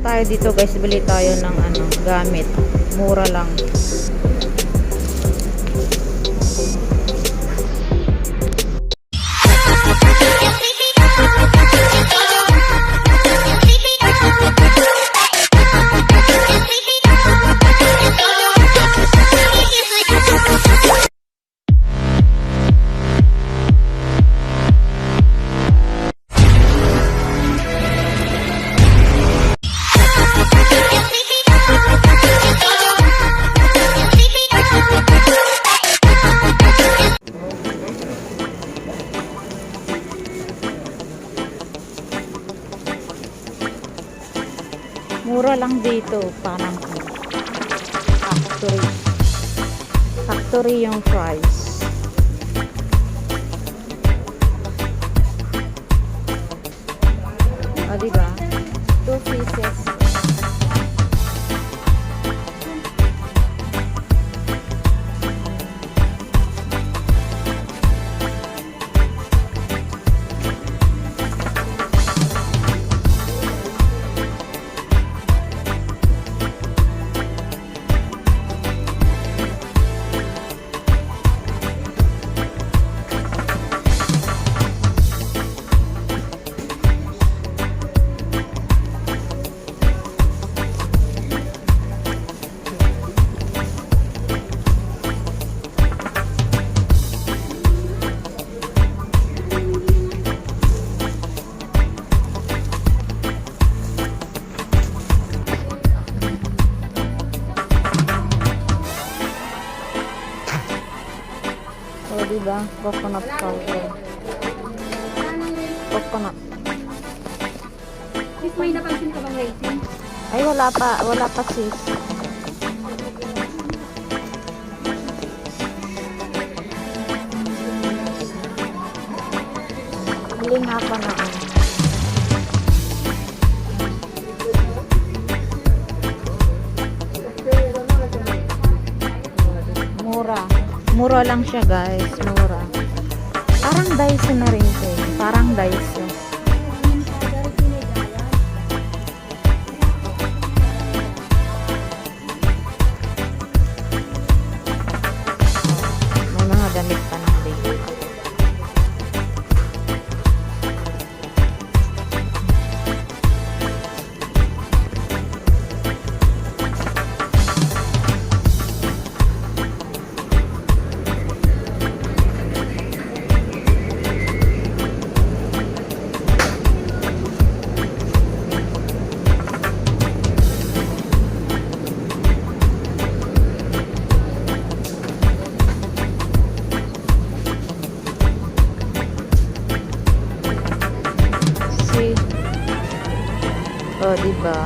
tayo dito guys, bili tayo ng ano, gamit. Mura lang. Mura lang dito, parang factory. Factory yung price. O, diba? 2 pieces. O, diba? Coconut powder. Coconut. Sis, may napansin ka bang rating? Ay, wala pa. Wala pa, sis. Bili nga ako na. Mura. Mura lang siya, guys. Mura. Parang Daiso na rin siya. Parang Daiso. May mga damit pa ng baby. Oh, diba?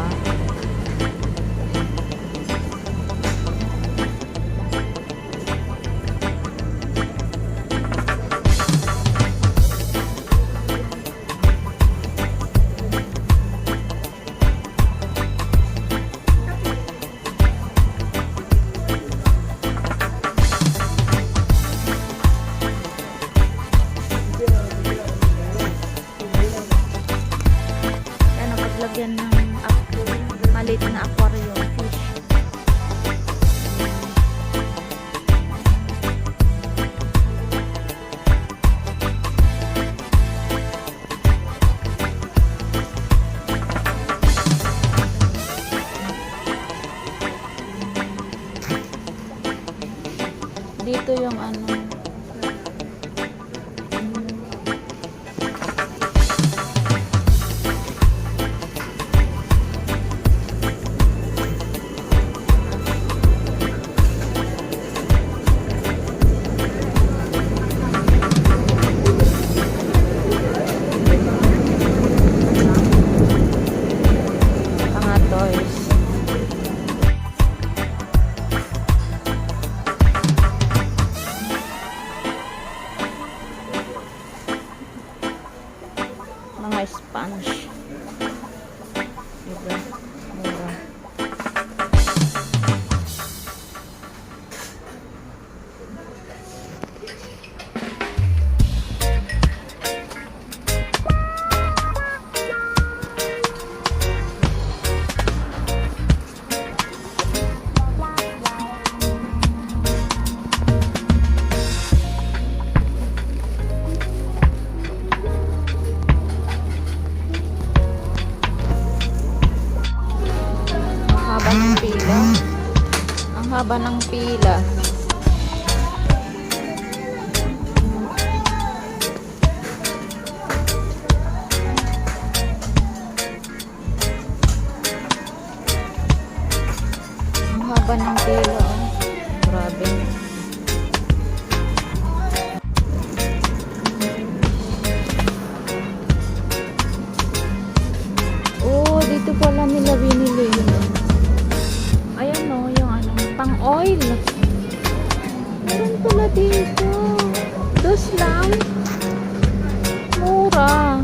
Lagyan ng maliit na aquarium fish. Dito yung ano, mga sponge. Diba? Mura. pila. Ang haba ng pila. Ang haba ng pila. Oh. Grabe. Oh, dito pala nila binili yun. Ayan o, yung ano, pang oil. Meron pala dito. Dos lang. Mura.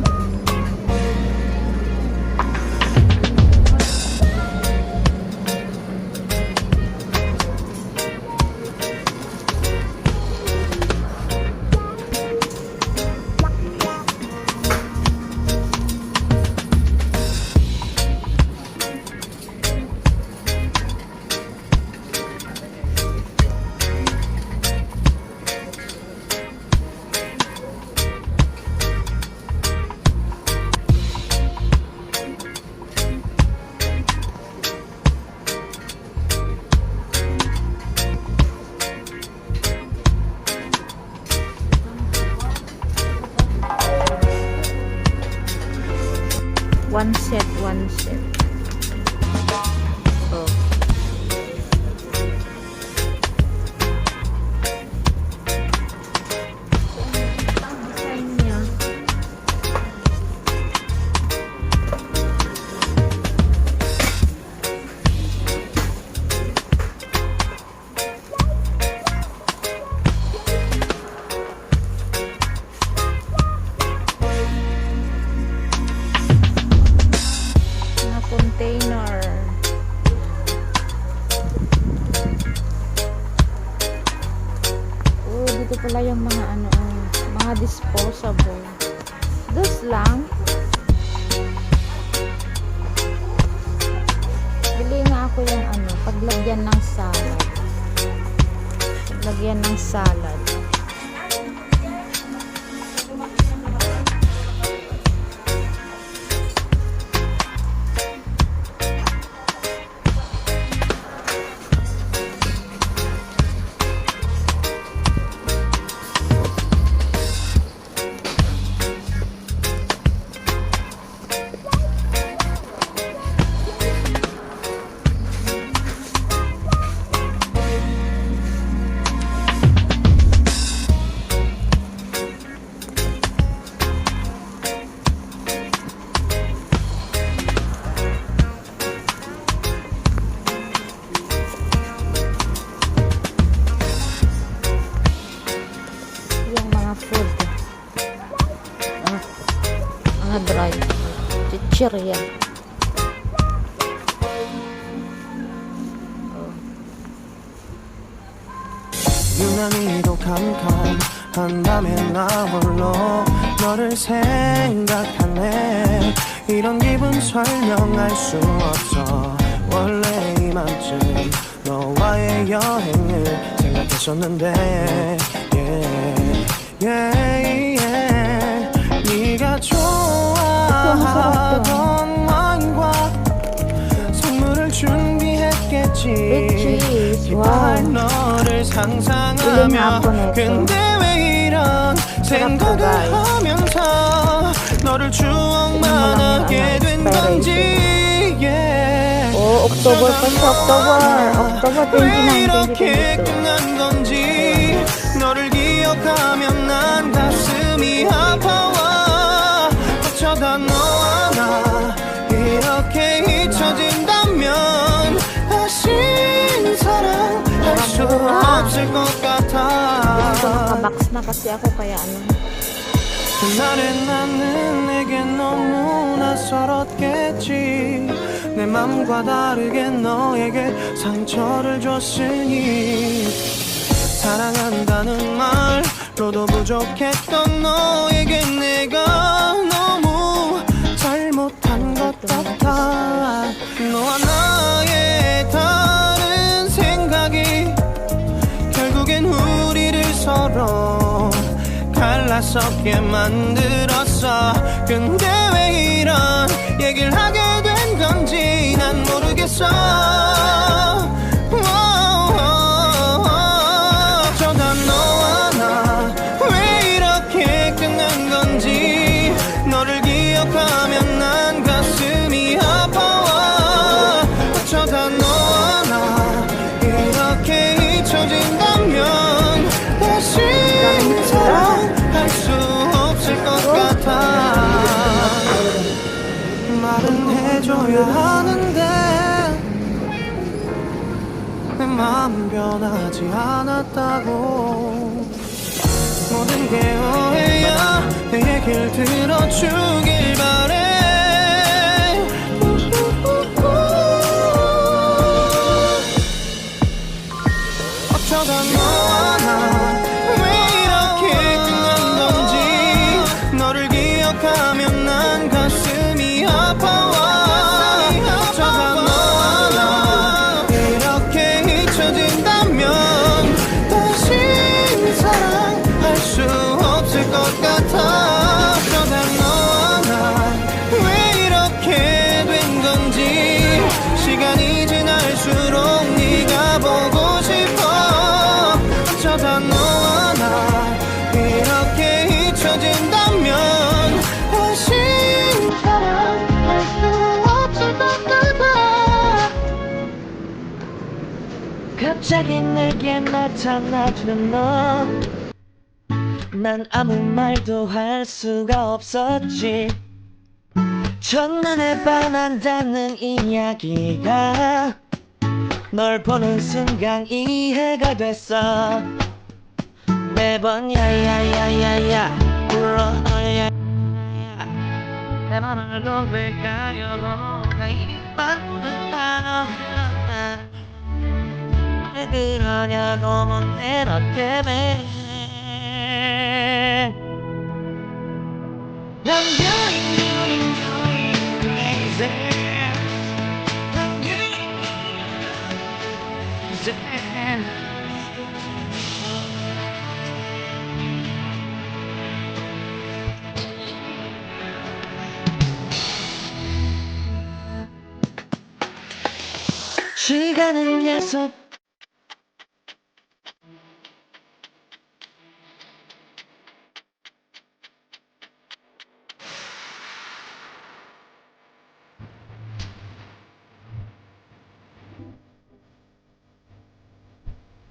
One set. Oh. Ang design niya. Container. Oh, dito pala yung mga ano, mga disposable. Dos lang. Bili nga ako yung ano, paglagyan ng salad. Paglagyan ng salad. Food. Mga dry. Chichirya. 유난히도 캄캄한 나 홀로 너를 생각하네. 이런 기분 설명할 수 없어. 원래 이맘쯤 너와의 여행을 생각했었는데 네가 좋아하던 와인과 선물을 준비했겠지. 기뻐할 너를 상상하며 근데 왜 이런 생각을 하면서 너를 추억만 하게 된 건지. October pa siya, October 29, 왜 이렇게 끝난 건지. 너를 기억하면 난 가슴이 아파와. 어쩌다 너와 나 이렇게 잊혀진다면 다시 사랑할 수 없을 것 같아. Naka-box na kasi ako kaya ano. 그날의 나는 내게 너무 낯설었겠지. 내 맘과 다르게 너에게 상처를 줬으니 사랑한다는 말로도 부족했던 너에게 내가 너무 잘못한 것 같아. 너와 나의 다른 생각이 결국엔 우리를 서로 갈라서게 만들었어. 근데 왜 이런 얘기를 하게 된 건지 난 모르겠어. 잊어야 하는데 내 마음 변하지 않았다고. 모든 게 오해야. 내 얘길 들어주길 바래. 어쩌다 너와 나 왜 이렇게 끝난 건지. 너를 기억하면 난 가슴이 아파와. 어쩌다 너와 나 이렇게 잊혀진다면 다시 사랑할 수 없을 것 같아. 어쩌다 너와 나 왜 이렇게 된 건지. 시간이 지날수록 네가 보고 싶어. 어쩌다 너와 나 이렇게 잊혀진다면 다시 사랑할 수 없을 것 같아. 갑자기 내게 나타나준 너, 난 아무 말도 할 수가 없었지. 첫눈에 반한다는 이야기가 널 보는 순간 이해가 됐어. 매번 야야야야야 불러 야야야. 내 맘을 고백하려 너가 입만 듯하여 왜 그러냐고 묻네 너 때문에. I'm getting crazy. I'm getting crazy. 시간은 계속